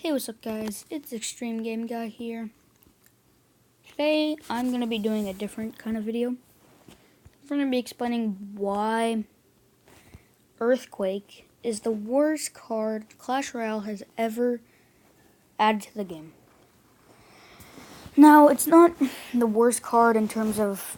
Hey, what's up guys, it's Extreme Game Guy here. Today I'm going to be doing a different kind of video. I'm going to be explaining why Earthquake is the worst card Clash Royale has ever added to the game. Now, it's not the worst card in terms of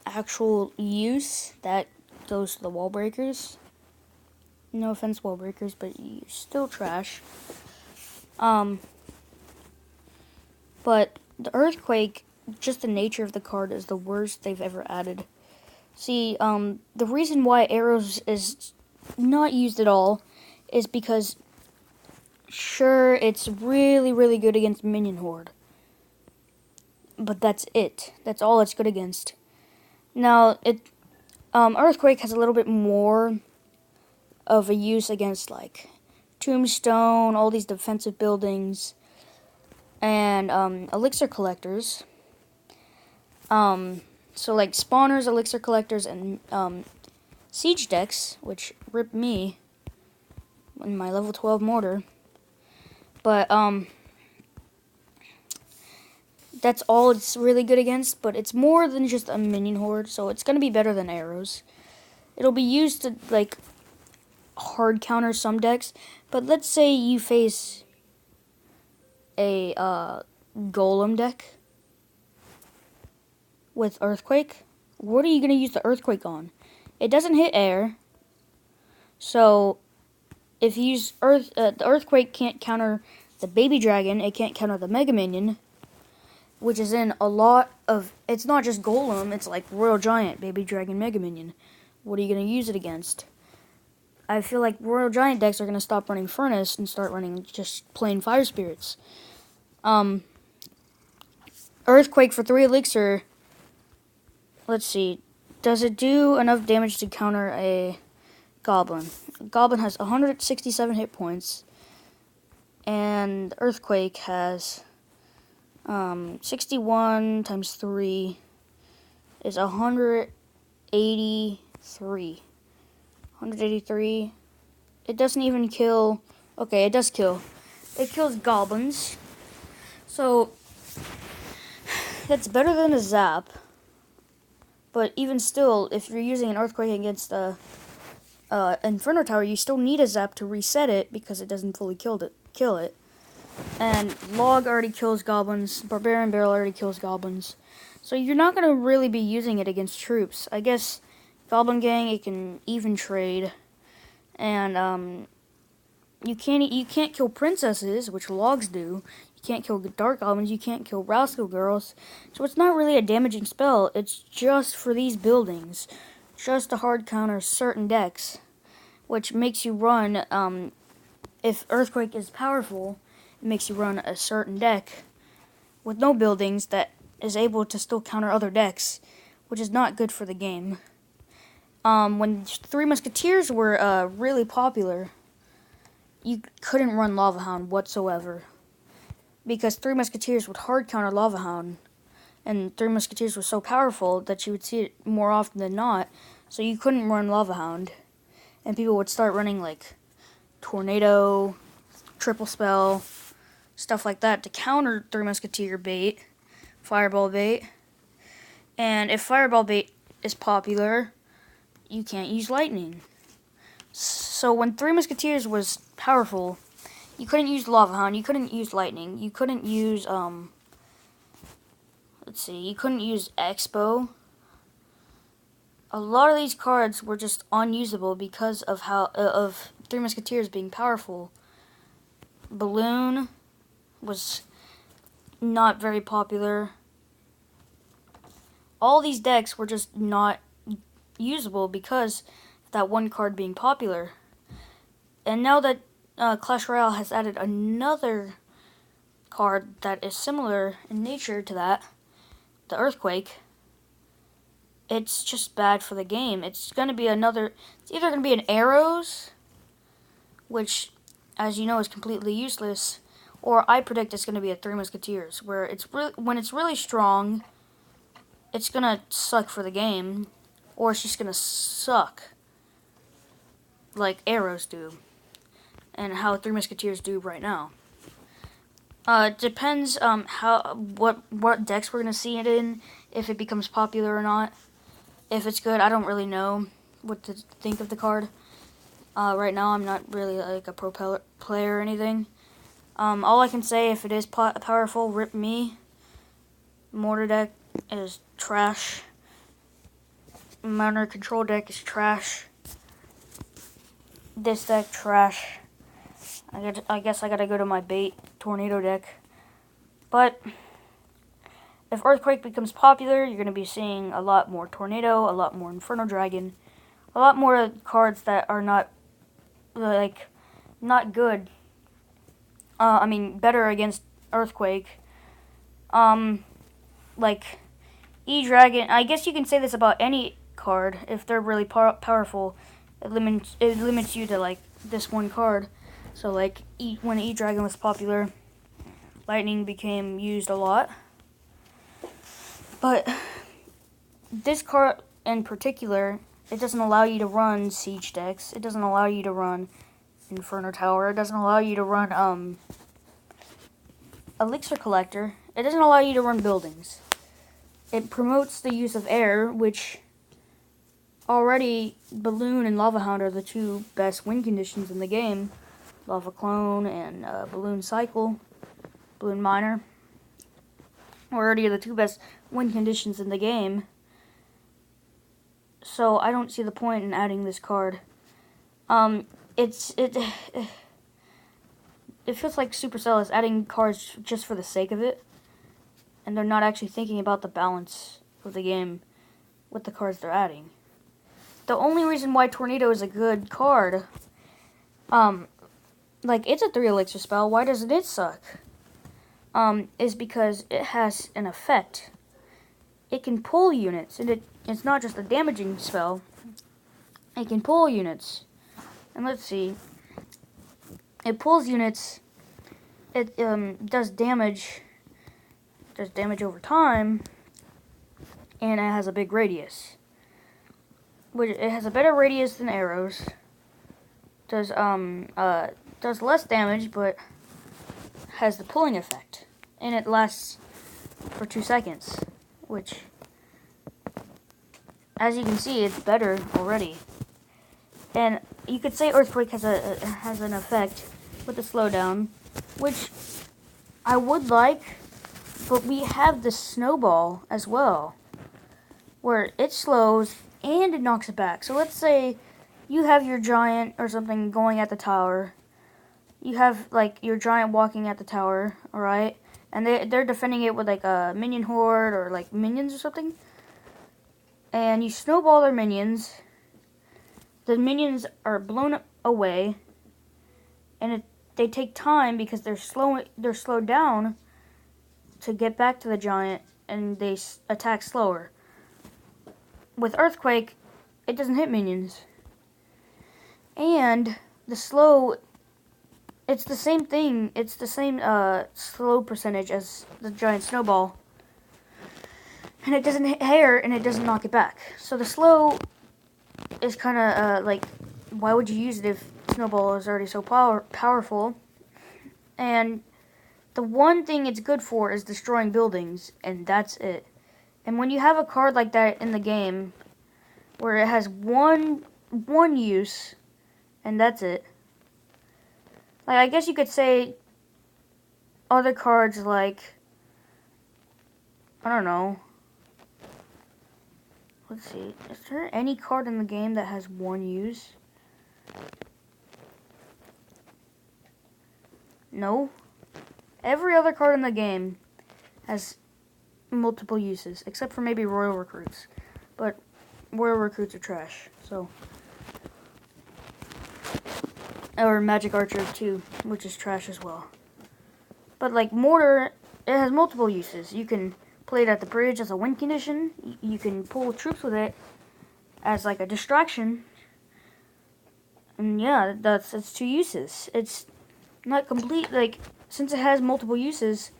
actual use, that goes to the wall breakers. No offense, wall breakers, but you're still trash. But the Earthquake, just the nature of the card, is the worst they've ever added. See, the reason why arrows is not used at all is because, sure, it's really, really good against minion horde. But that's it. That's all it's good against. Now, Earthquake has a little bit more of a use against, like, Tombstone, all these defensive buildings, and elixir collectors. So like spawners, elixir collectors, and siege decks, which rip me in my level 12 mortar. But that's all it's really good against, but it's more than just a minion horde, so it's gonna be better than arrows. It'll be used to like hard counter some decks, but let's say you face a golem deck with Earthquake. What are you going to use the Earthquake on? It doesn't hit air, so if you use the Earthquake can't counter the baby dragon, it can't counter the mega minion, which is in a lot of, it's not just golem, it's like royal giant, baby dragon, mega minion. What are you going to use it against? I feel like royal giant decks are going to stop running furnace and start running just plain fire spirits. Earthquake for 3 elixir. Let's see. Does it do enough damage to counter a goblin? A goblin has 167 hit points, and Earthquake has 61 times 3 is 183. 183. It doesn't even kill. Okay, it does kill. It kills goblins. So that's better than a zap. But even still, if you're using an Earthquake against a Inferno Tower, you still need a zap to reset it because it doesn't fully kill it. And Log already kills goblins. Barbarian Barrel already kills goblins. So you're not going to really be using it against troops. I guess Goblin Gang, it can even trade. And you can't kill princesses, which Logs do. You can't kill dark goblins, you can't kill rascal girls. So it's not really a damaging spell, it's just for these buildings. Just to hard counter certain decks. Which makes you run, if Earthquake is powerful, it makes you run a certain deck with no buildings that is able to still counter other decks. Which is not good for the game. When Three Musketeers were really popular, you couldn't run Lava Hound whatsoever. Because Three Musketeers would hard counter Lava Hound. And Three Musketeers was so powerful that you would see it more often than not. So you couldn't run Lava Hound. And people would start running like Tornado, Triple Spell, stuff like that to counter Three Musketeer bait, Fireball bait. And if Fireball bait is popular, you can't use Lightning. So when Three Musketeers was powerful, you couldn't use Lava Hound, you couldn't use Lightning, you couldn't use, you couldn't use Expo. A lot of these cards were just unusable because of of Three Musketeers being powerful. Balloon was not very popular. All these decks were just not usable because of that one card being popular. And now that Clash Royale has added another card that is similar in nature to that, the Earthquake, it's just bad for the game. It's either going to be an Arrows, which, as you know, is completely useless, or I predict it's going to be a Three Musketeers, where when it's really strong, it's going to suck for the game, or it's just going to suck like Arrows do. And how Three Musketeers do right now. It depends what decks we're gonna see it in, if it becomes popular or not. If it's good, I don't really know what to think of the card. Right now, I'm not really like a pro player or anything. All I can say, if it is powerful, rip me. Mortar deck is trash. Minor control deck is trash. This deck trash. I guess I gotta go to my bait tornado deck. But if Earthquake becomes popular, you're gonna be seeing a lot more Tornado, a lot more Inferno Dragon, a lot more cards that are not not good. I mean, better against Earthquake. Like E-Dragon. I guess you can say this about any card. If they're really powerful, it limits you to like this one card. So like when E-Dragon was popular, Lightning became used a lot. But this card in particular, it doesn't allow you to run Siege decks. It doesn't allow you to run Inferno Tower. It doesn't allow you to run Elixir Collector. It doesn't allow you to run buildings. It promotes the use of air, which already Balloon and Lava Hound are the two best win conditions in the game. Lava Clone and Balloon Cycle, Balloon Miner, already the two best win conditions in the game. So I don't see the point in adding this card. It feels like Supercell is adding cards just for the sake of it, and they're not actually thinking about the balance of the game with the cards they're adding. The only reason why Tornado is a good card, like it's a 3 elixir spell, why doesn't it suck? Is because it has an effect. It can pull units, and it's not just a damaging spell. It can pull units. And let's see. It pulls units. It does damage. Does damage over time, and it has a big radius. It has a better radius than arrows. Does less damage, but has the pulling effect, and it lasts for 2 seconds, which, as you can see, it's better already. And you could say Earthquake has an effect with the slowdown, which I would like, but we have the Snowball as well, where it slows and it knocks it back. So let's say you have your giant or something going at the tower. You have like your giant walking at the tower, alright? And they're defending it with like a minion horde or like minions or something. And you snowball their minions. The minions are blown away, and they take time because they're slowed down to get back to the giant, and they attack slower. With Earthquake, it doesn't hit minions. And the slow, it's the same thing. It's the same slow percentage as the giant snowball. And it doesn't hit hair, and it doesn't knock it back. So the slow is kind of like, why would you use it if snowball is already so powerful? And the one thing it's good for is destroying buildings, and that's it. And when you have a card like that in the game, where it has one use, and that's it. Like, I guess you could say other cards like, I don't know. Let's see. Is there any card in the game that has one use? No. Every other card in the game has multiple uses, except for maybe Royal Recruits. But Royal Recruits are trash, so. Or Magic Archer 2, which is trash as well. But like Mortar, it has multiple uses. You can play it at the bridge as a win condition. You can pull troops with it as like a distraction. And yeah, it's 2 uses. It's not complete, like, since it has multiple uses,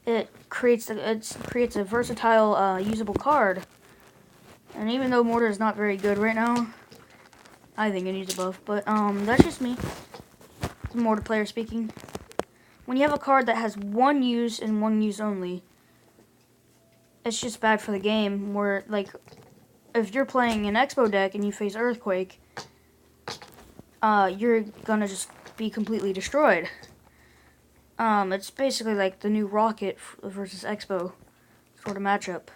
it creates a versatile, usable card. And even though Mortar is not very good right now, I think it needs a buff. But that's just me. It's a Mortar player speaking. when you have a card that has one use and one use only, it's just bad for the game. Where, like, if you're playing an Expo deck and you face Earthquake, you're gonna just be completely destroyed. It's basically like the new Rocket versus Expo sort of matchup.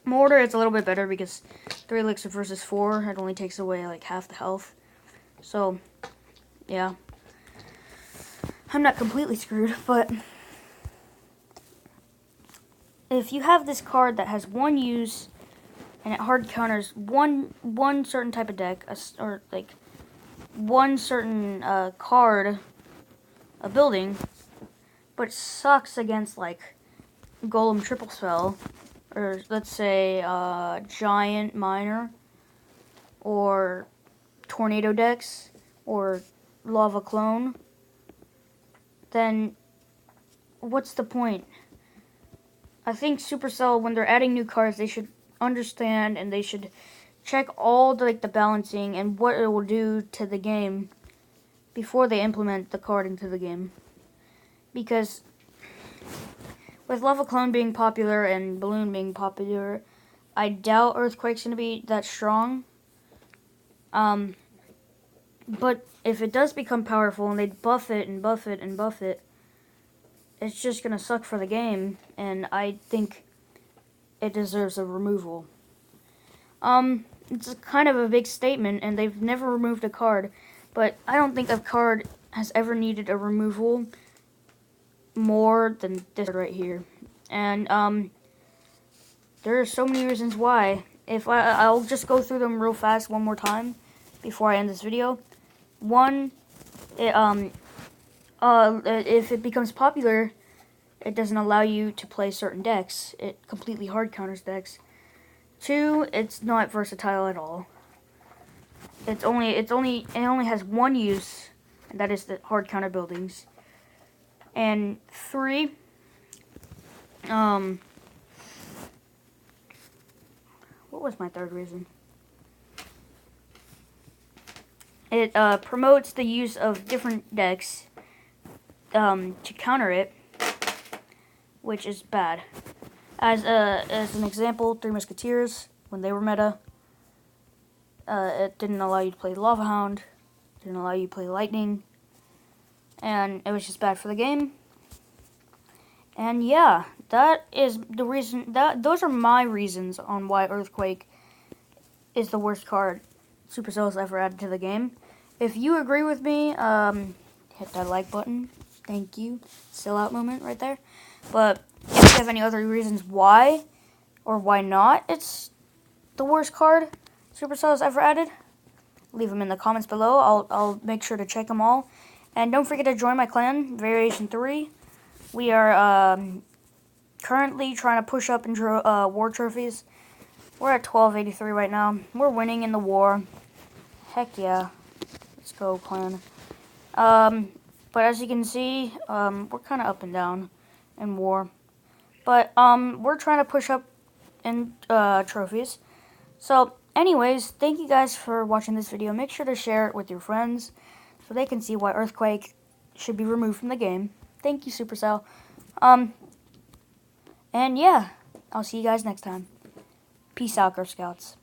Mortar, it's a little bit better because 3 elixir versus 4, it only takes away like half the health. So, yeah. I'm not completely screwed, but if you have this card that has one use and it hard counters one certain type of deck, or like one certain card, a building, but sucks against like Golem Triple Spell, or let's say Giant Miner, or Tornado decks, or Lava Clone, then what's the point? I think Supercell, when they're adding new cards, they should understand and they should check all the balancing and what it will do to the game before they implement the card into the game. Because with Lava Clone being popular and Balloon being popular, I doubt Earthquake's going to be that strong. But if it does become powerful and they buff it and buff it and buff it, it's just going to suck for the game, and I think it deserves a removal. It's kind of a big statement, and they've never removed a card, but I don't think a card has ever needed a removal more than this right here. And there are so many reasons why. If I'll just go through them real fast one more time before I end this video. One, if it becomes popular, it doesn't allow you to play certain decks. It completely hard counters decks. 2, it's not versatile at all. It only has one use, and that is the hard counter buildings. And 3, what was my third reason? It promotes the use of different decks to counter it, which is bad. As an example, 3 Musketeers, when they were meta, it didn't allow you to play Lava Hound, didn't allow you to play Lightning, and it was just bad for the game. And yeah, that is the reason. Those are my reasons on why Earthquake is the worst card Supercell has ever added to the game. If you agree with me, hit that like button. Thank you. Sell out moment right there. But if you have any other reasons why or why not it's the worst card Supercell has ever added, leave them in the comments below. I'll make sure to check them all. And don't forget to join my clan, Variation 3. We are currently trying to push up in war trophies. We're at 1283 right now. We're winning in the war. Heck yeah. Let's go, clan. But as you can see, we're kind of up and down in war. But we're trying to push up in trophies. So anyways, thank you guys for watching this video. Make sure to share it with your friends so they can see why Earthquake should be removed from the game. Thank you, Supercell. And yeah, I'll see you guys next time. Peace out, Girl Scouts.